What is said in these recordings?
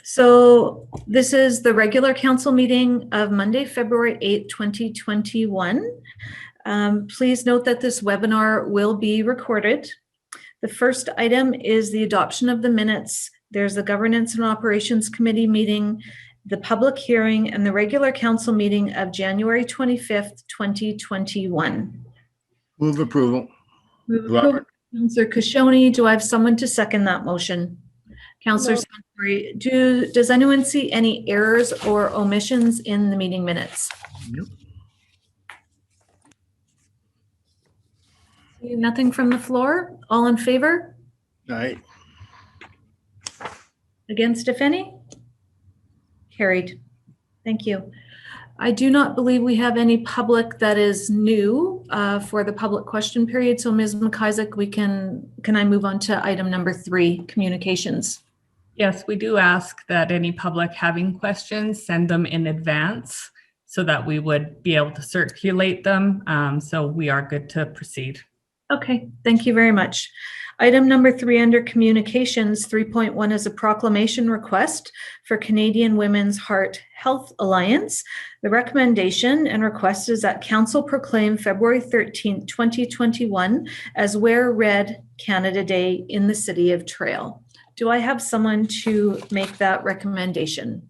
So this is the regular council meeting of Monday, February 8th, 2021. Please note that this webinar will be recorded. The first item is the adoption of the minutes. There's the Governance and Operations Committee meeting, the public hearing, and the regular council meeting of January 25th, 2021. Move approval. Robert. Councillor Kashoni, do I have someone to second that motion? Councillor Santori, does anyone see any errors or omissions in the meeting minutes? Nope. See nothing from the floor? All in favor? Aye. Against, if any? Carried. Thank you. I do not believe we have any public that is new for the public question period. So Ms. McIsaac, can I move on to item number 3, communications? Yes, we do ask that any public having questions, send them in advance so that we would be able to circulate them. So we are good to proceed. Okay, thank you very much. Item number 3 under communications, 3.1 is a proclamation request for Canadian Women's Heart Health Alliance. The recommendation and request is that Council proclaim February 13th, 2021 as Wear Red Canada Day in the City of Trail. Do I have someone to make that recommendation?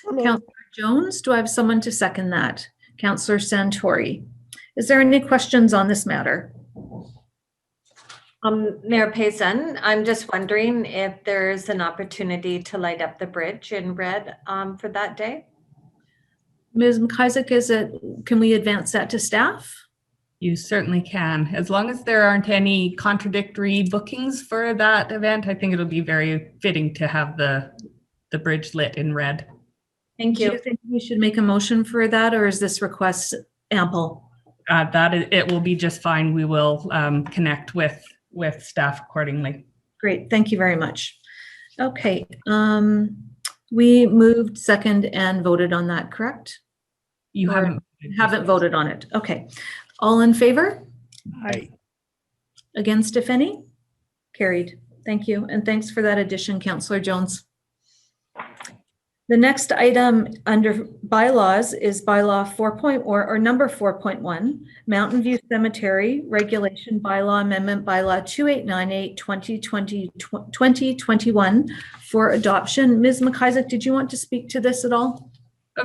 Councillor Jones, do I have someone to second that? Councillor Santori. Is there any questions on this matter? Mayor Payson, I'm just wondering if there's an opportunity to light up the bridge in red for that day. Ms. McIsaac, can we advance that to staff? You certainly can. As long as there aren't any contradictory bookings for that event, I think it'll be very fitting to have the bridge lit in red. Thank you. Do you think we should make a motion for that, or is this request ample? It will be just fine. We will connect with staff accordingly. Great, thank you very much. Okay, we moved, second, and voted on that, correct? You haven't voted on it. Okay, all in favor? Aye. Against, if any? Carried. Thank you, and thanks for that addition, Councillor Jones. The next item under bylaws is bylaw 4.1 or number 4.1, Mountain View Cemetery Regulation Bylaw Amendment Bylaw 2898 2021 for adoption. Ms. McIsaac, did you want to speak to this at all?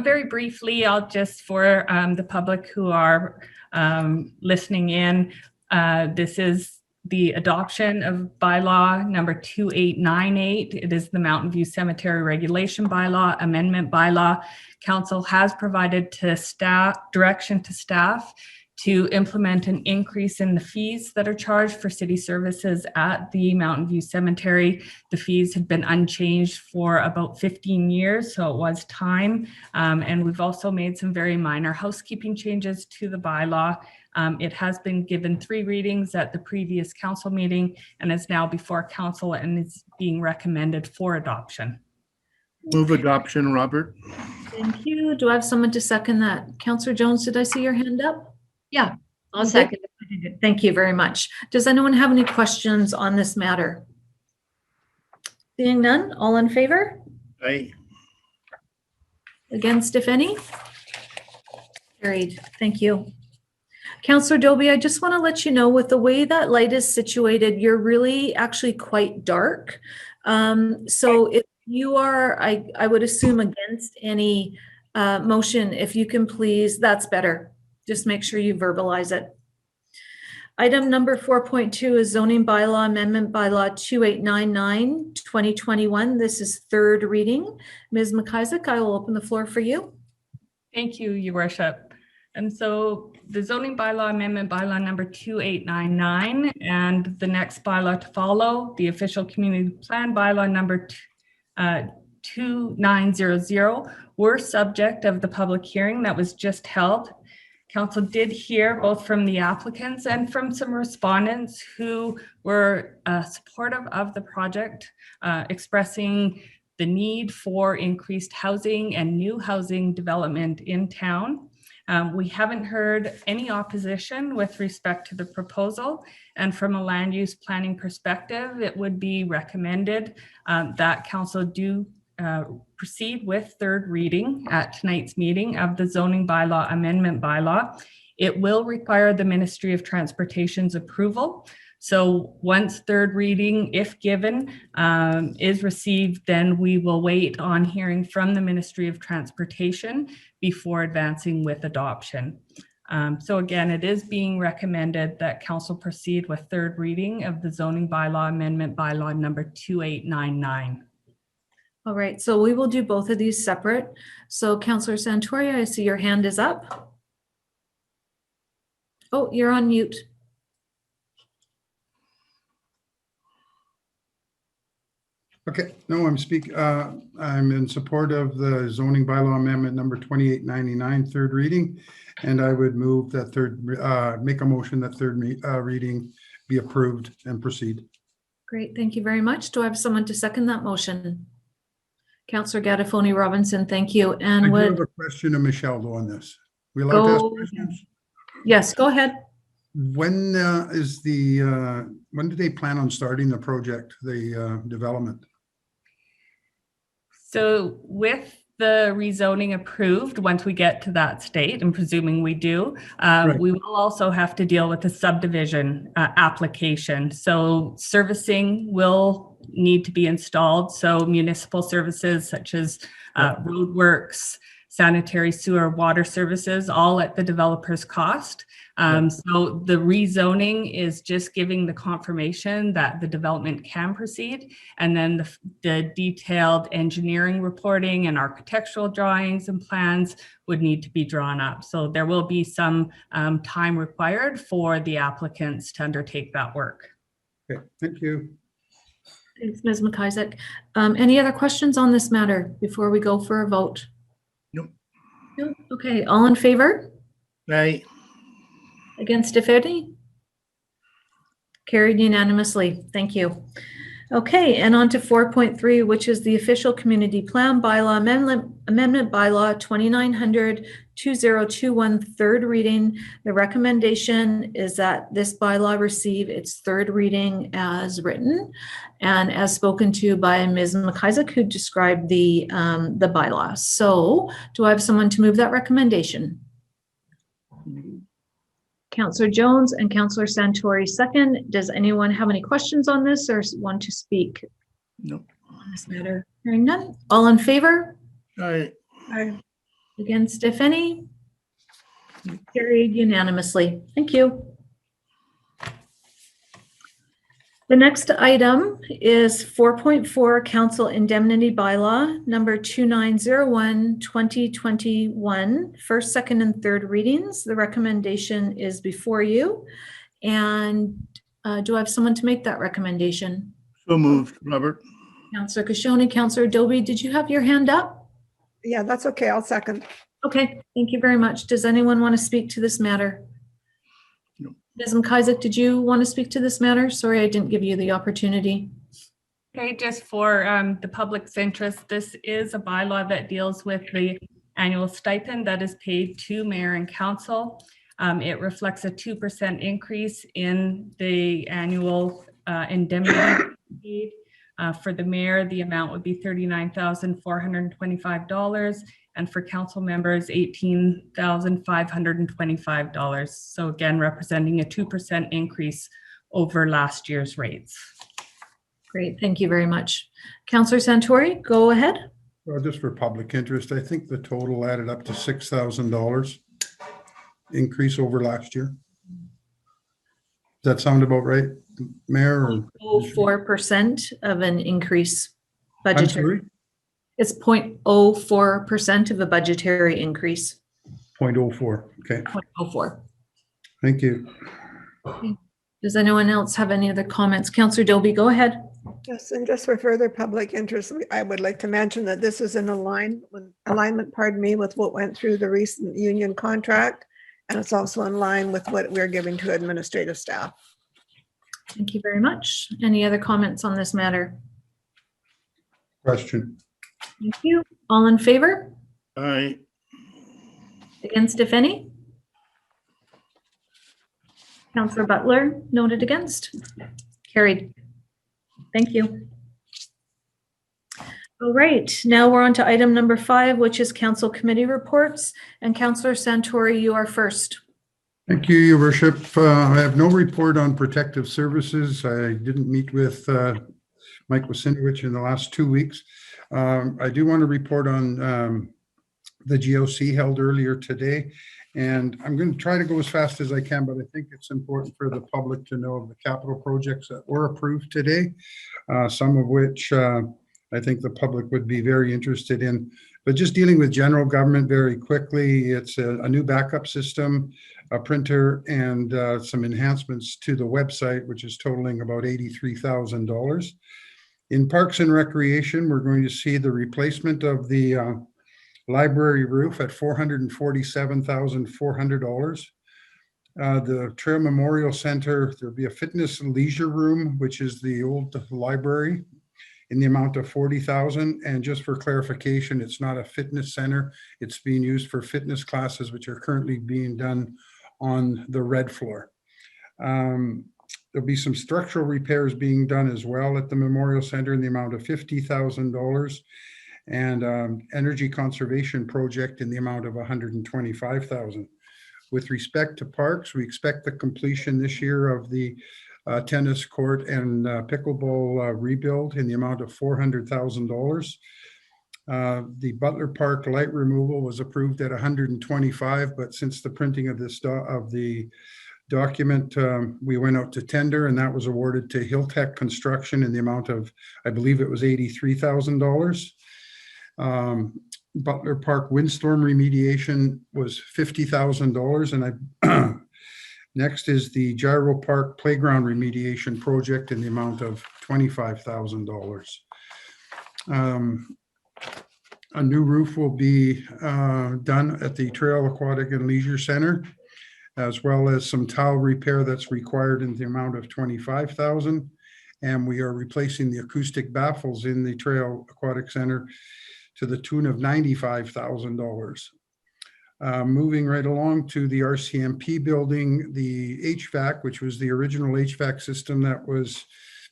Very briefly, I'll just for the public who are listening in, this is the adoption of bylaw number 2898. It is the Mountain View Cemetery Regulation Bylaw Amendment Bylaw. Council has provided to staff direction to staff to implement an increase in the fees that are charged for city services at the Mountain View Cemetery. The fees have been unchanged for about 15 years, so it was time. And we've also made some very minor housekeeping changes to the bylaw. It has been given 3 readings at the previous council meeting and is now before council and is being recommended for adoption. Move adoption, Robert. Thank you. Do I have someone to second that? Councillor Jones, did I see your hand up? Yeah, I'll second it. Thank you very much. Does anyone have any questions on this matter? Seeing none, all in favor? Aye. Against, if any? Carried. Thank you. Councillor Dobie, I just want to let you know with the way that light is situated, you're really actually quite dark. So if you are, I would assume against any motion, if you can please, that's better. Just make sure you verbalize it. Item number 4.2 is zoning bylaw amendment bylaw 2899 2021. This is 3rd reading. Ms. McIsaac, I will open the floor for you. Thank you, Your Worship. And so the zoning bylaw amendment bylaw number 2899 and the next bylaw to follow, the official community plan bylaw number 2900 were subject of the public hearing that was just held. Council did hear both from the applicants and from some respondents who were supportive of the project, expressing the need for increased housing and new housing development in town. We haven't heard any opposition with respect to the proposal. And from a land use planning perspective, it would be recommended that council do proceed with third reading at tonight's meeting of the zoning bylaw amendment bylaw. It will require the Ministry of Transportation's approval. So once third reading, if given, is received, then we will wait on hearing from the Ministry of Transportation before advancing with adoption. So again, it is being recommended that council proceed with third reading of the zoning bylaw amendment bylaw number 2899. All right, so we will do both of these separate. So Councillor Santoria, I see your hand is up. Oh, you're on mute. Okay, no, I'm in support of the zoning bylaw amendment number 2899, third reading. And I would move that make a motion that third reading be approved and proceed. Great, thank you very much. Do I have someone to second that motion? Councillor Gattafoni Robinson, thank you. I And do have would, a question to Michelle though on this. We allowed to ask Go questions? yes, go ahead. When when do they plan on starting the project, the development? So with the rezoning approved, once we get to that state, and presuming we do, Right. we will also have to deal with the subdivision application. So servicing will need to be installed. So municipal services such as roadworks, sanitary sewer, water services, all at the developer's cost. So the rezoning is just giving the confirmation that the development can proceed. And then the detailed engineering reporting and architectural drawings and plans would need to be drawn up. So there will be some time required for the applicants to undertake that work. Okay, thank you. Thanks, Ms. McIsaac. Any other questions on this matter before we go for a vote? Nope. No? Okay, all in favor? Aye. Against, if any? Carried unanimously. Thank you. Okay, and on to 4.3, which is the official community plan bylaw amendment bylaw 2900-2021 third reading. The recommendation is that this bylaw receive its third reading as written and as spoken to by Ms. McIsaac, who described the bylaw. So do I have someone to move that recommendation? Councillor Jones and Councillor Santori second. Does anyone have any questions on this or want to speak Nope. on this matter? Hearing none. All in favor? Aye. Against, if any? Carried unanimously. Thank you. The next item is 4.4 Council Indemnity Bylaw number 2901-2021, first, second, and third readings. The recommendation is before you. And do I have someone to make that recommendation? So moved, Robert. Councillor Kashoni, Councillor Doby, did you have your hand up? Yeah, that's okay. I'll second. Okay, thank you very much. Does anyone want to speak to this matter? No. Ms. McIsaac, did you want to speak to this matter? Sorry, I didn't give you the opportunity. Okay, just for the public's interest, this is a bylaw that deals with the annual stipend that is paid to mayor and council. It reflects a 2% increase in the annual indemnity paid. For the mayor, the amount would be $39,425, and for council members, $18,525. So again, representing a 2% increase over last year's rates. Great, thank you very much. Councillor Santori, go ahead. Well, just for public interest, I think the total added up to $6,000 increase over last year. Does that sound about right, Mayor? Or- 0.04% of an increase I'm budgetary. sorry? It's 0.04% of a budgetary increase. 0.04. Okay, 0.04. thank you. Does anyone else have any other comments? Councillor Doby, go ahead. Yes, and just for further public interest, I would like to mention that this is in alignment, with what went through the recent union contract. And it's also in line with what we're giving to administrative staff. Thank you very much. Any other comments on this matter? Question. Thank you. All in favor? Aye. Against, if any? Counselor Butler, noted against. Carried. Thank you. All right, now we're on to item number 5, which is council committee reports. And Counselor Santori, you are first. Thank you, Your Worship. I have no report on protective services. I didn't meet with Mike Wasinowicz in the last 2 weeks. I do want to report on the GOC held earlier today. And I'm going to try to go as fast as I can, but I think it's important for the public to know of the capital projects that were approved today, some of which I think the public would be very interested in. But just dealing with general government very quickly, it's a new backup system, a printer, and some enhancements to the website, which is totaling about $83,000. In Parks and Recreation, we're going to see the replacement of the library roof at $447,400. The Trail Memorial Center, there'll be a fitness and leisure room, which is the old library, in the amount of $40,000. And just for clarification, it's not a fitness center. It's being used for fitness classes, which are currently being done on the red floor. There'll be some structural repairs being done as well at the Memorial Center in the amount of $50,000. And energy conservation project in the amount of $125,000. With respect to parks, we expect the completion this year of the tennis court and pickleball rebuild in the amount of $400,000. The Butler Park light removal was approved at $125,000, but since the printing of this document, we went out to tender, and that was awarded to Hilltech Construction in the amount of, I believe it was $83,000. Butler Park windstorm remediation was $50,000, and next is the Gyro Park playground remediation project in the amount of $25,000. A new roof will be done at the Trail Aquatic and Leisure Center, as well as some tile repair that's required in the amount of $25,000. And we are replacing the acoustic baffles in the Trail Aquatic Center to the tune of $95,000. Moving right along to the RCMP building, the HVAC, which was the original HVAC system that was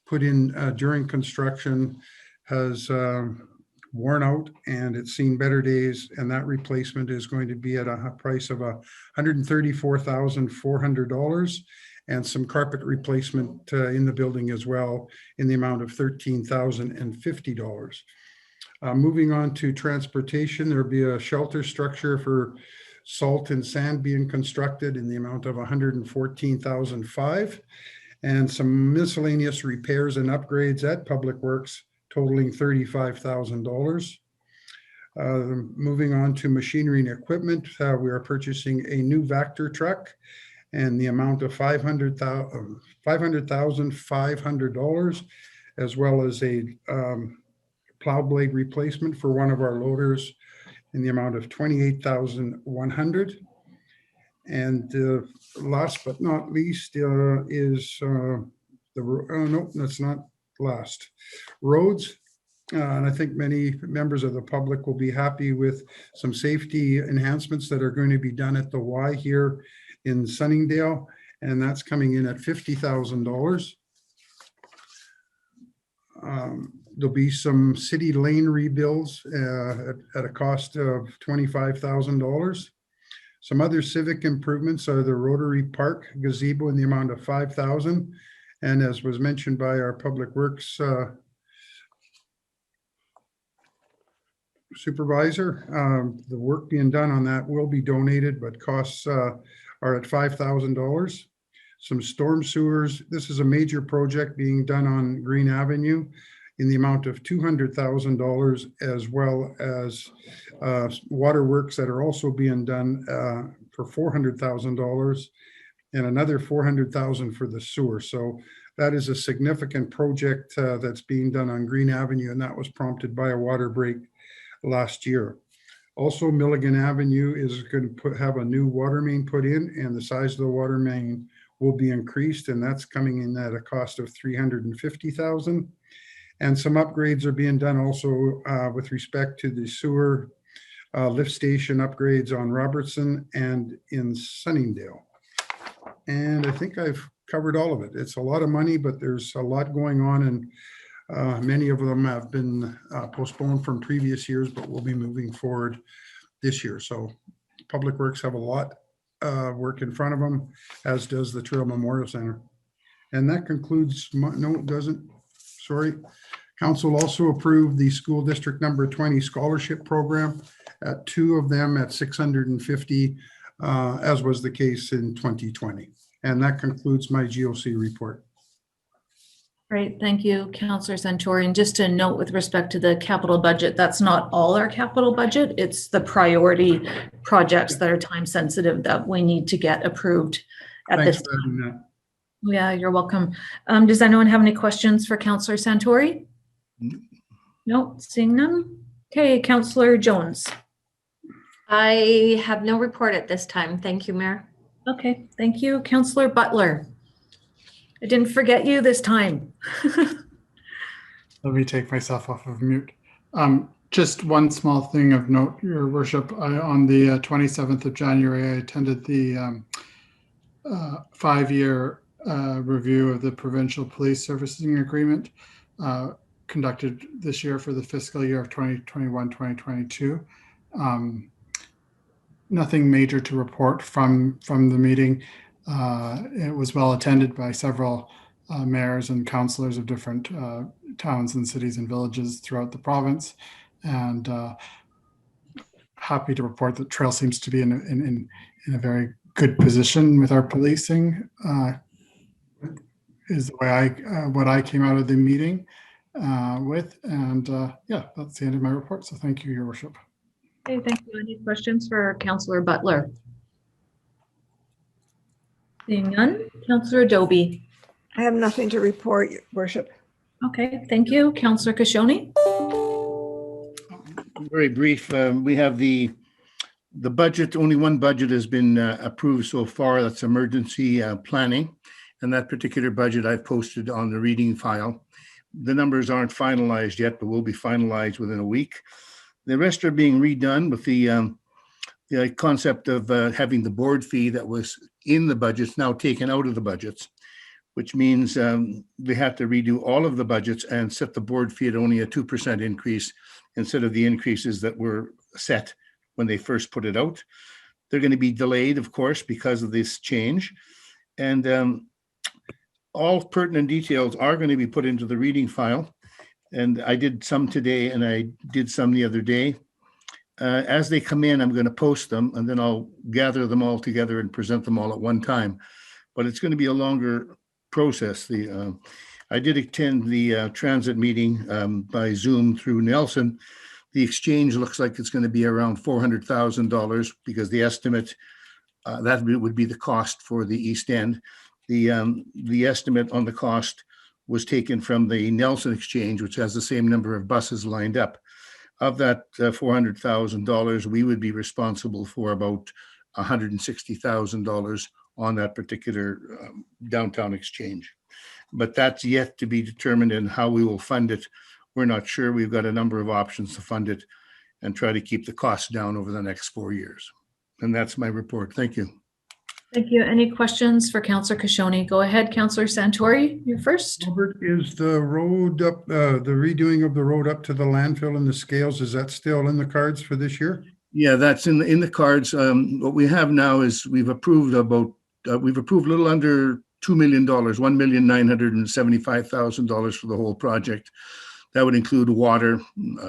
put in during construction, has worn out and it's seen better days. And that replacement is going to be at a price of $134,400, and some carpet replacement in the building as well in the amount of $13,050. Moving on to transportation, there'll be a shelter structure for salt and sand being constructed in the amount of $114,500, and some miscellaneous repairs and upgrades at Public Works totaling $35,000. Moving on to machinery and equipment, we are purchasing a new Vactor truck and the amount of $500,500, as well as a plow blade replacement for one of our loaders in the amount of $28,100. And last but not least is no, that's not last. Roads. And I think many members of the public will be happy with some safety enhancements that are going to be done at the Y here in Sunningdale, and that's coming in at $50,000. There'll be some city lane rebuilds at a cost of $25,000. Some other civic improvements are the Rotary Park gazebo in the amount of $5,000. And as was mentioned by our Public Works supervisor, the work being done on that will be donated, but costs are at $5,000. Some storm sewers. This is a major project being done on Green Avenue in the amount of $200,000, as well as waterworks that are also being done for $400,000, and another $400,000 for the sewer. So that is a significant project that's being done on Green Avenue, and that was prompted by a water break last year. Also, Milligan Avenue is going to have a new water main put in, and the size of the water main will be increased, and that's coming in at a cost of $350,000. And some upgrades are being done also with respect to the sewer lift station upgrades on Robertson and in Sunningdale. And I think I've covered all of it. It's a lot of money, but there's a lot going on, and many of them have been postponed from previous years, but will be moving forward this year. So Public Works have a lot work in front of them, as does the Trail Memorial Center. And that concludes, no, it doesn't, sorry. Council also approved the school district number 20 scholarship program at 2 of them at 650, as was the case in 2020. And that concludes my GOC report. Great, thank you, Councillor Santori. And just to note with respect to the capital budget, that's not all our capital budget. It's the priority projects that are time sensitive that we need to get approved at Thanks this for adding that. time. Yeah, you're welcome. Does anyone have any questions for Councillor Santori? No, seeing none. Okay, Councillor Jones. I have no report at this time. Thank you, Mayor. Okay, thank you. Councillor Butler. I didn't forget you this time. Let me take myself off of mute. Just one small thing of note, Your Worship. On the 27th of January, I attended the 5-year review of the Provincial Police Servicing Agreement conducted this year for the fiscal year of 2021-2022. Nothing major to report from the meeting. It was well attended by several mayors and councillors of different towns and cities and villages throughout the province, and happy to report that Trail seems to be in a very good position with our policing. Is the way what I came out of the meeting with, and yeah, that's the end of my report. So thank you, Your Worship. Okay, thank you. Any questions for Councillor Butler? Seeing none. Councillor Adobe. I have nothing to report, Your Worship. Okay, thank you. Councillor Kashoni. Very brief. We have the budget. Only one budget has been approved so far. That's emergency planning. And that particular budget I've posted on the reading file. The numbers aren't finalized yet, but will be finalized within a week. The rest are being redone with the concept of having the board fee that was in the budgets now taken out of the budgets, which means they have to redo all of the budgets and set the board fee at only a 2% increase instead of the increases that were set when they first put it out. They're going to be delayed, of course, because of this change. And all pertinent details are going to be put into the reading file. And I did some today and I did some the other day. As they come in, I'm going to post them and then I'll gather them all together and present them all at one time. But it's going to be a longer process. I did attend the transit meeting by Zoom through Nelson. The exchange looks like it's going to be around $400,000 because the estimate, that would be the cost for the East End. The estimate on the cost was taken from the Nelson Exchange, which has the same number of buses lined up. Of that $400,000, we would be responsible for about $160,000 on that particular downtown exchange. But that's yet to be determined and how we will fund it. We're not sure. We've got a number of options to fund it and try to keep the costs down over the next 4 years. And that's my report. Thank you. Thank you. Any questions for Councillor Kashoni? Go ahead, Councillor Santori, you're first. Robert, is the road up, the redoing of the road up to the landfill and the scales, is that still in the cards for this year? Yeah, that's in the cards. What we have now is we've approved a little under $2 million, $1,975,000 for the whole project. That would include water,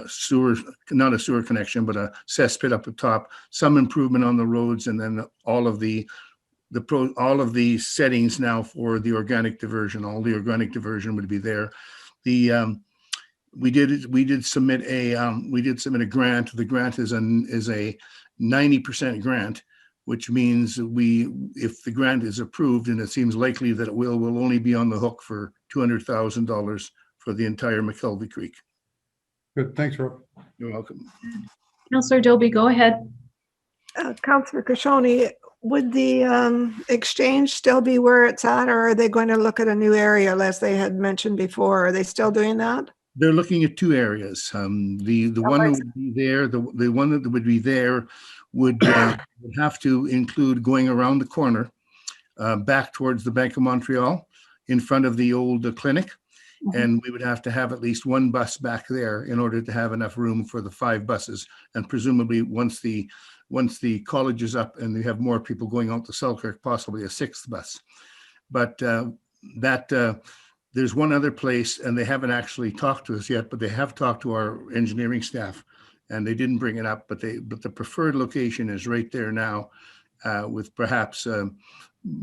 sewer, not a sewer connection, but a cesspit up the top, some improvement on the roads, and then all of the settings now for the organic diversion. All the organic diversion would be there. We did submit a grant. The grant is a 90% grant, which means if the grant is approved, and it seems likely that it will only be on the hook for $200,000 for the entire McKelvey Creek. Good, thanks, Rob. You're welcome. Councillor Adobe, go ahead. Councillor Kashoni, would the exchange still be where it's at, or are they going to look at a new area as they had mentioned before? Are they still doing that? They're looking at two areas. The one that would be there, the one that would be there would have to include going around the corner back towards the Bank of Montreal in front of the old clinic. And we would have to have at least one bus back there in order to have enough room for the 5 buses. And presumably once the college is up and we have more people going out to Selkirk, possibly a 6th bus. But there's one other place, and they haven't actually talked to us yet, but they have talked to our engineering staff, and they didn't bring it up, but the preferred location is right there now, with perhaps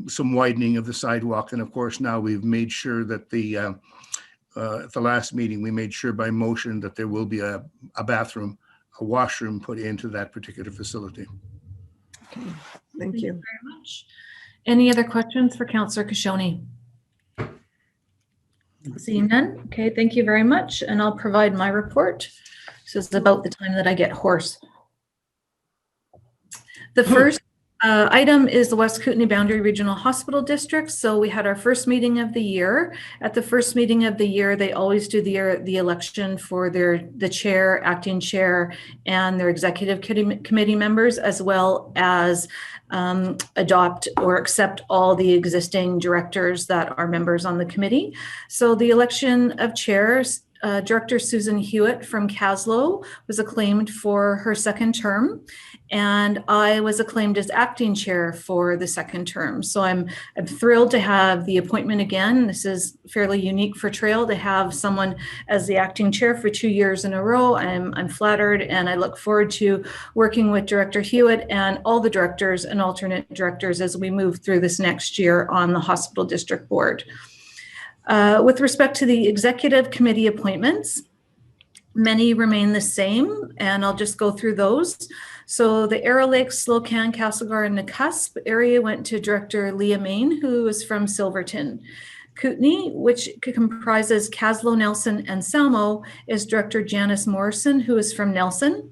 some widening of the sidewalk. And of course, now we've made sure that at the last meeting, we made sure by motion that there will be a bathroom, a washroom put into that particular facility. Thank you. Very much. Any other questions for Councillor Kashoni? Seeing none. Okay, thank you very much. And I'll provide my report. This is about the time that I get hoarse. The first item is the West Kootenay Boundary Regional Hospital District. So we had our first meeting of the year. At the first meeting of the year, they always do the election for the chair, acting chair, and their executive committee members, as well as adopt or accept all the existing directors that are members on the committee. So the election of chairs, Director Susan Hewitt from Caslow was acclaimed for her 2nd term, and I was acclaimed as acting chair for the 2nd term. So I'm thrilled to have the appointment again. This is fairly unique for Trail to have someone as the acting chair for 2 years in a row. I'm flattered, and I look forward to working with Director Hewitt and all the directors and alternate directors as we move through this next year on the Hospital District Board. With respect to the executive committee appointments, many remain the same, and I'll just go through those. So the Arrow Lakes, Slocan, Castlegar, and Nakusp area went to Director Leah Main, who is from Silverton. Kootenay, which comprises Caslow, Nelson, and Salmo, is Director Janice Morrison, who is from Nelson.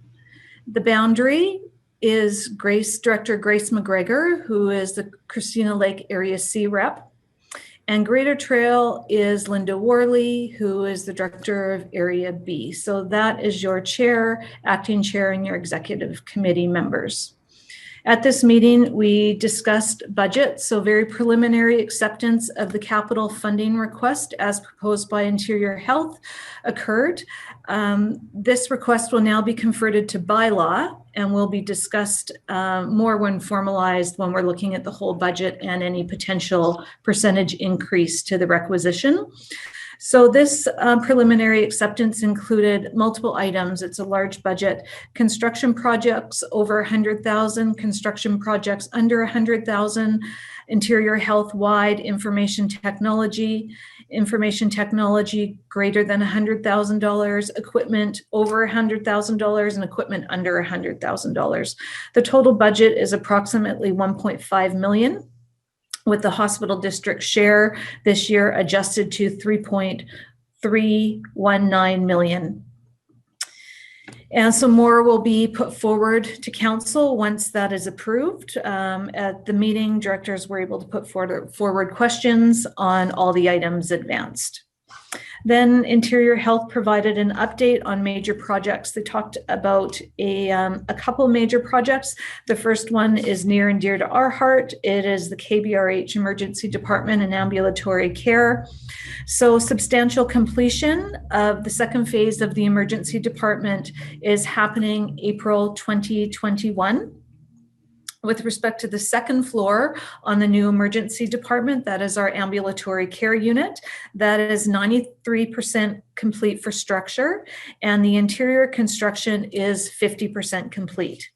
The Boundary is Director Grace McGregor, who is the Christina Lake Area C rep. And Greater Trail is Linda Worley, who is the Director of Area B. So that is your chair, acting chair, and your executive committee members. At this meeting, we discussed budget, so very preliminary acceptance of the capital funding request as proposed by Interior Health occurred. This request will now be converted to bylaw and will be discussed more when formalized when we're looking at the whole budget and any potential percentage increase to the requisition. So this preliminary acceptance included multiple items. It's a large budget. Construction projects over 100,000, construction projects under 100,000, Interior Health wide information technology greater than $100,000, equipment over $100,000, and equipment under $100,000. The total budget is approximately $1.5 million. With the hospital district share this year adjusted to $3.319 million. And some more will be put forward to council once that is approved. At the meeting, directors were able to put forward questions on all the items advanced. Then Interior Health provided an update on major projects. They talked about a couple major projects. The first one is near and dear to our heart. It is the KBRH Emergency Department and Ambulatory Care. So substantial completion of the 2nd phase of the emergency department is happening April 2021. With respect to the 2nd floor on the new emergency department, that is our ambulatory care unit, that is 93% complete for structure, and the interior construction is 50% complete.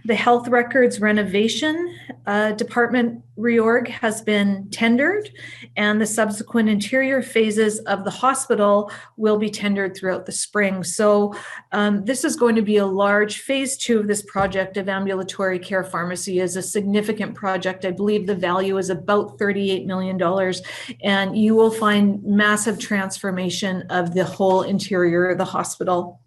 The health records renovation department reorg has been tendered, and the subsequent interior phases of the hospital will be tendered throughout the spring. So this is going to be a large phase 2 of this project of ambulatory care pharmacy is a significant project. I believe the value is about $38 million, and you will find massive transformation of the whole interior of the hospital.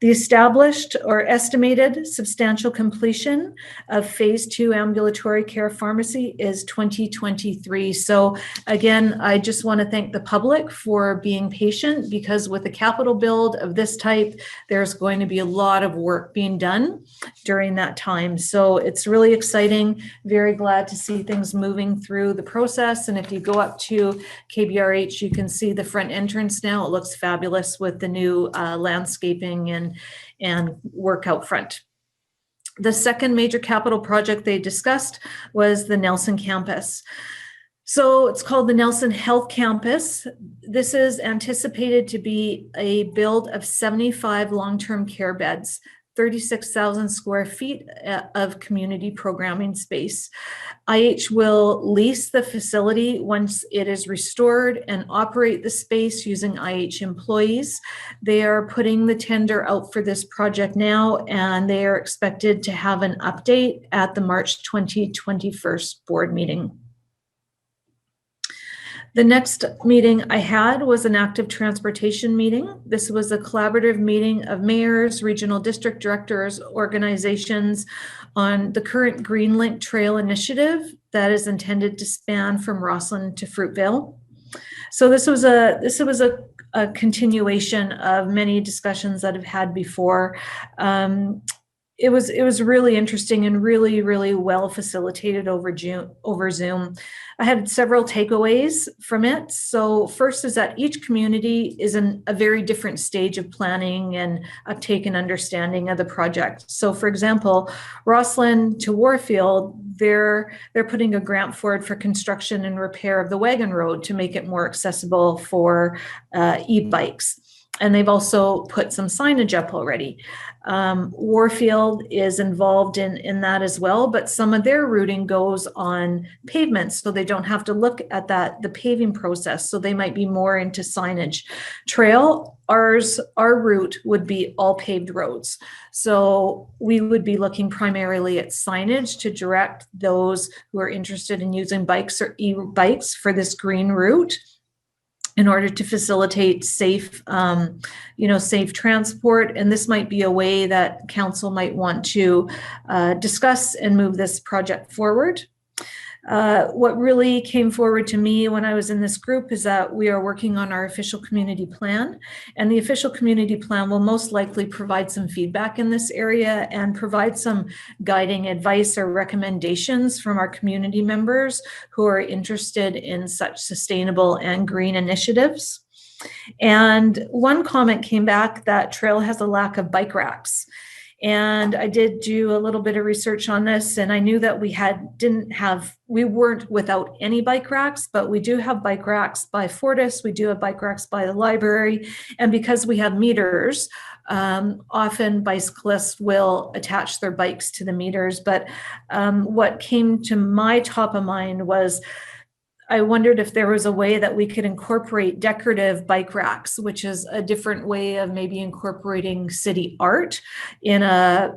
The established or estimated substantial completion of phase 2 ambulatory care pharmacy is 2023. So again, I just want to thank the public for being patient, because with a capital build of this type, there's going to be a lot of work being done during that time. So it's really exciting. Very glad to see things moving through the process. And if you go up to KBRH, you can see the front entrance now. It looks fabulous with the new landscaping and work out front. The second major capital project they discussed was the Nelson campus. So it's called the Nelson Health Campus. This is anticipated to be a build of 75 long-term care beds, 36,000 square feet of community programming space. IH will lease the facility once it is restored and operate the space using IH employees. They are putting the tender out for this project now, and they are expected to have an update at the March 2021 board meeting. The next meeting I had was an active transportation meeting. This was a collaborative meeting of mayors, regional district directors, organizations on the current Greenlink Trail initiative that is intended to span from Rosslyn to Fruitvale. So this was a continuation of many discussions that I've had before. It was really interesting and really well facilitated over Zoom. I had several takeaways from it. So first is that each community is in a very different stage of planning and uptake and understanding of the project. So for example, Rosslyn to Warfield, they're putting a grant forward for construction and repair of the wagon road to make it more accessible for e-bikes. And they've also put some signage up already. Warfield is involved in that as well, but some of their routing goes on pavements, so they don't have to look at the paving process. So they might be more into signage. Trail, our route would be all paved roads. So we would be looking primarily at signage to direct those who are interested in using bikes or e-bikes for this green route, in order to facilitate safe, safe transport. And this might be a way that council might want to discuss and move this project forward. What really came forward to me when I was in this group is that we are working on our official community plan, and the official community plan will most likely provide some feedback in this area and provide some guiding advice or recommendations from our community members who are interested in such sustainable and green initiatives. And one comment came back that Trail has a lack of bike racks. And I did do a little bit of research on this, and I knew that we weren't without any bike racks, but we do have bike racks by Fortis, we do have bike racks by the library, and because we have meters, often bicyclists will attach their bikes to the meters. But what came to my top of mind was, I wondered if there was a way that we could incorporate decorative bike racks, which is a different way of maybe incorporating city art in a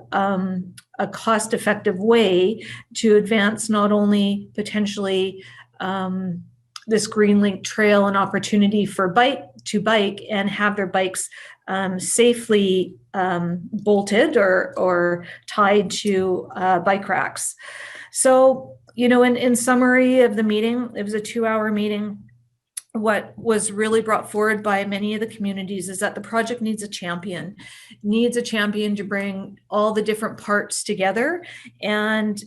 cost-effective way to advance not only potentially this Greenlink Trail and opportunity for bike and have their bikes safely bolted or tied to bike racks. So, in summary of the meeting, it was a 2-hour meeting. What was really brought forward by many of the communities is that the project needs a champion to bring all the different parts together, and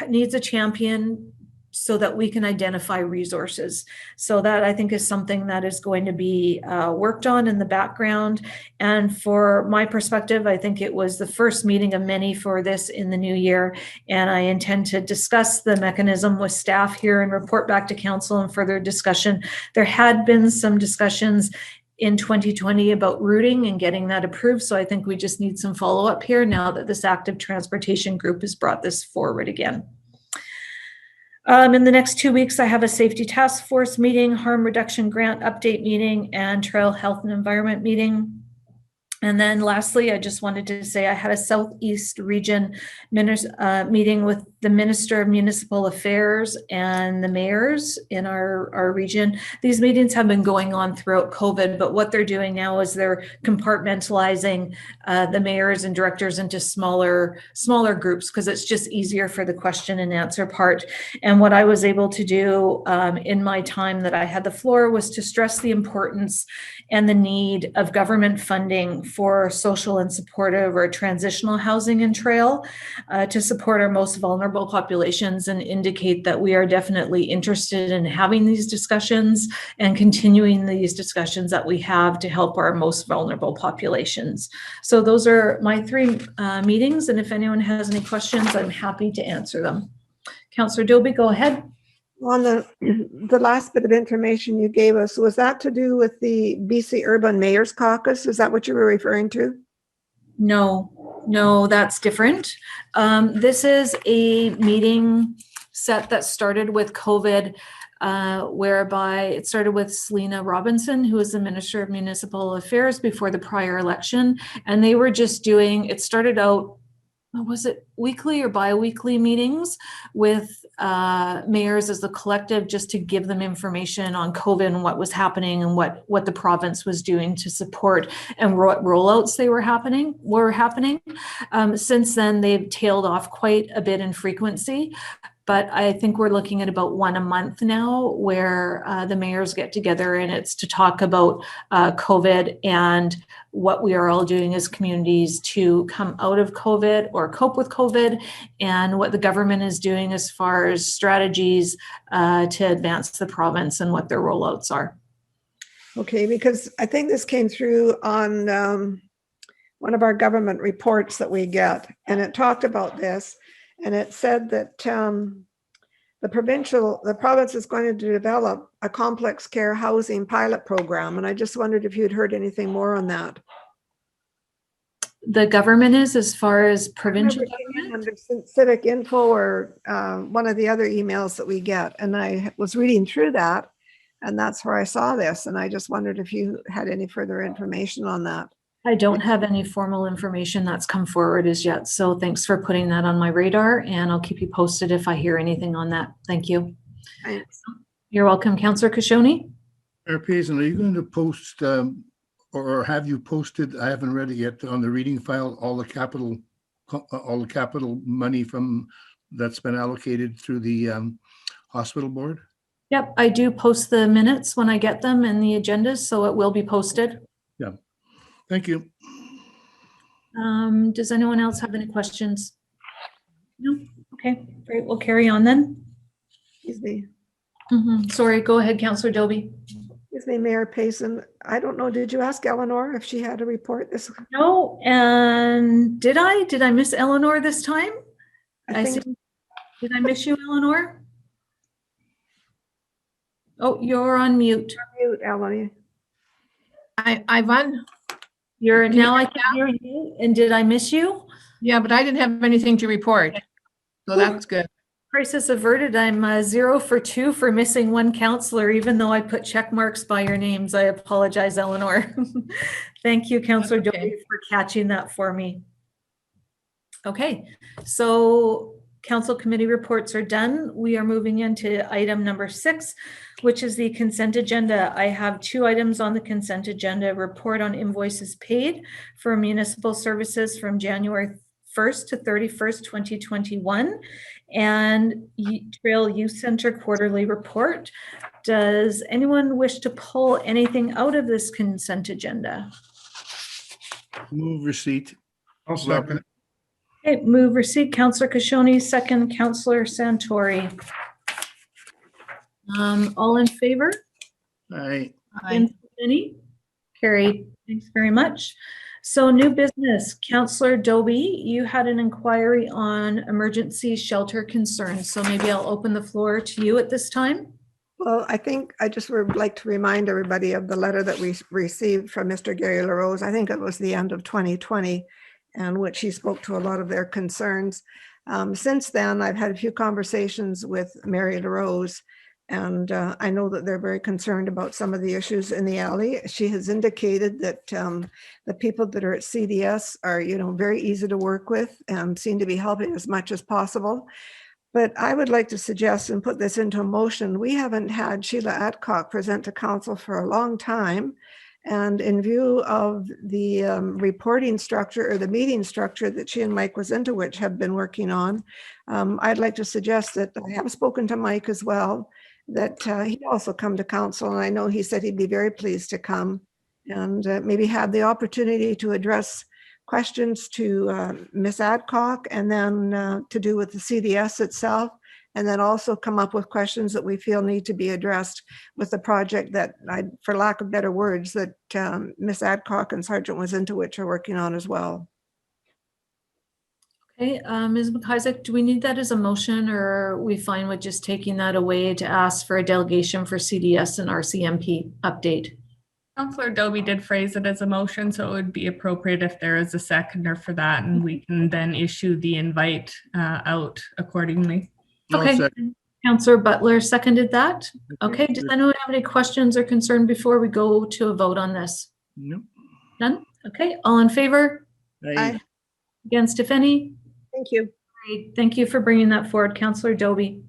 needs a champion so that we can identify resources. So that, I think, is something that is going to be worked on in the background. And for my perspective, I think it was the first meeting of many for this in the new year. And I intend to discuss the mechanism with staff here and report back to council and further discussion. There had been some discussions in 2020 about routing and getting that approved. So I think we just need some follow-up here now that this active transportation group has brought this forward again. In the next 2 weeks, I have a safety task force meeting, harm reduction grant update meeting, and trail health and environment meeting. And then lastly, I just wanted to say I had a Southeast Region meeting with the Minister of Municipal Affairs and the mayors in our region. These meetings have been going on throughout COVID, but what they're doing now is they're compartmentalizing the mayors and directors into smaller groups because it's just easier for the question and answer part. And what I was able to do in my time that I had the floor was to stress the importance and the need of government funding for social and supportive or transitional housing and trail to support our most vulnerable populations, and indicate that we are definitely interested in having these discussions and continuing these discussions that we have to help our most vulnerable populations. So those are my 3 meetings, and if anyone has any questions, I'm happy to answer them. Councillor Dobie, go ahead. On the last bit of information you gave us, was that to do with the BC Urban Mayors Caucus? Is that what you were referring to? No, that's different. This is a meeting set that started with COVID, whereby it started with Selena Robinson, who was the Minister of Municipal Affairs before the prior election. And they were just doing, it started out, was it weekly or bi-weekly meetings with mayors as the collective, just to give them information on COVID and what was happening and what the province was doing to support and what rollouts they were happening. Since then, they've tailed off quite a bit in frequency. But I think we're looking at about 1 a month now, where the mayors get together, and it's to talk about COVID and what we are all doing as communities to come out of COVID or cope with COVID, and what the government is doing as far as strategies to advance the province and what their rollouts are. Okay, because I think this came through on one of our government reports that we get, and it talked about this. And it said that the province is going to develop a complex care housing pilot program. And I just wondered if you'd heard anything more on that. The government is, as far as provincial government? Under Civic Info or one of the other emails that we get. And I was reading through that, and that's where I saw this. And I just wondered if you had any further information on that. I don't have any formal information that's come forward as yet. So thanks for putting that on my radar, and I'll keep you posted if I hear anything on that. Thank you. Thanks. You're welcome. Councillor Kashoni? Mayor Payson, are you going to post, or have you posted, I haven't read it yet, on the reading file, all the capital money from that's been allocated through the hospital board? Yep, I do post the minutes when I get them and the agendas, so it will be posted. Yeah. Thank you. Does anyone else have any questions? No? Okay, great. We'll carry on then. Excuse me. Sorry, go ahead, Councillor Dobie. Excuse me, Mayor Payson. I don't know, did you ask Eleanor if she had a report this? No, and did I miss Eleanor this time? Did I miss you, Eleanor? Oh, you're on mute. Mute, Eleanor. Ivan? Now I can hear you. And did I miss you? Yeah, but I didn't have anything to report. So that's good. Crisis averted. I'm 0 for 2 for missing 1 councillor, even though I put check marks by your names. I apologize, Eleanor. Thank you, Councillor Dobie, for catching that for me. Okay, so council committee reports are done. We are moving into item number 6, which is the consent agenda. I have 2 items on the consent agenda: report on invoices paid for municipal services from January 1st to 31st, 2021, and Trail Youth Center quarterly report. Does anyone wish to pull anything out of this consent agenda? Move receipt. I'll second it. Okay, move receipt, Councillor Kashoni, second, Councillor Santori. All in favor? Aye. Against any? Carried. Thanks very much. So new business, Councillor Dobie, you had an inquiry on emergency shelter concerns. So maybe I'll open the floor to you at this time. Well, I think I just would like to remind everybody of the letter that we received from Mr. Gary LaRose. I think it was the end of 2020, and which he spoke to a lot of their concerns. Since then, I've had a few conversations with Mary LaRose, And I know that they're very concerned about some of the issues in the alley. She has indicated that the people that are at CDS are, very easy to work with and seem to be helping as much as possible. But I would like to suggest and put this into motion. We haven't had Sheila Adcock present to council for a long time. And in view of the reporting structure or the meeting structure that she and Mike Wazintowicz have been working on, I'd like to suggest that I have spoken to Mike as well, that he'd also come to council. And I know he said he'd be very pleased to come and maybe have the opportunity to address questions to Ms. Adcock and then to do with the CDS itself. And then also come up with questions that we feel need to be addressed with the project that, for lack of better words, that Ms. Adcock and Sergeant Wazintowicz are working on as well. Okay, Ms. McIsaac, do we need that as a motion, or are we fine with just taking that away to ask for a delegation for CDS and RCMP update? Councillor Dobie did phrase it as a motion, so it would be appropriate if there is a seconder for that, and we can then issue the invite out accordingly. I'll Okay, second. Councillor Butler seconded that. Okay, does anyone have any questions or concern before we go to a vote on this? No. None? Okay, all in favor? Aye. Against, if any? Thank you. Great. Thank you for bringing that forward, Councillor Dobie.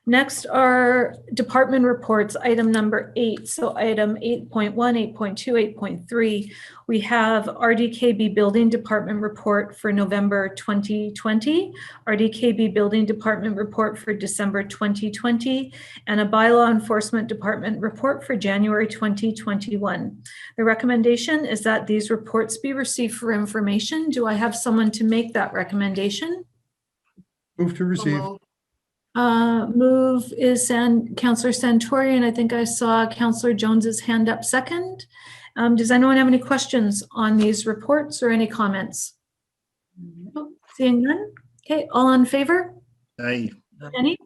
Next are department reports, item number 8. So item 8.1, 8.2, 8.3, we have RDKB Building Department report for November 2020, RDKB Building Department report for December 2020, and a bylaw enforcement department report for January 2021. The recommendation is that these reports be received for information. Do I have someone to make that recommendation? Move to receive. Move is Councillor Santori, and I think I saw Councillor Jones's hand up second. Does anyone have any questions on these reports or any comments? No, seeing none. Okay, all in favor? Aye. Any?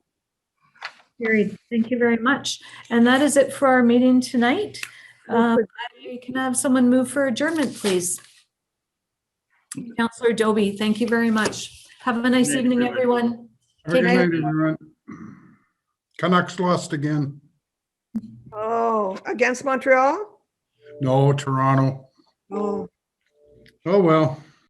Carried. Thank you very much. And that is it for our meeting tonight. We can have someone move for adjournment, please. Councillor Dobie, thank you very much. Have a nice Good night, evening, everyone. everyone. Have a good night, everyone. Canucks lost again. Oh, against Montreal? No, Toronto. Oh. Oh, well.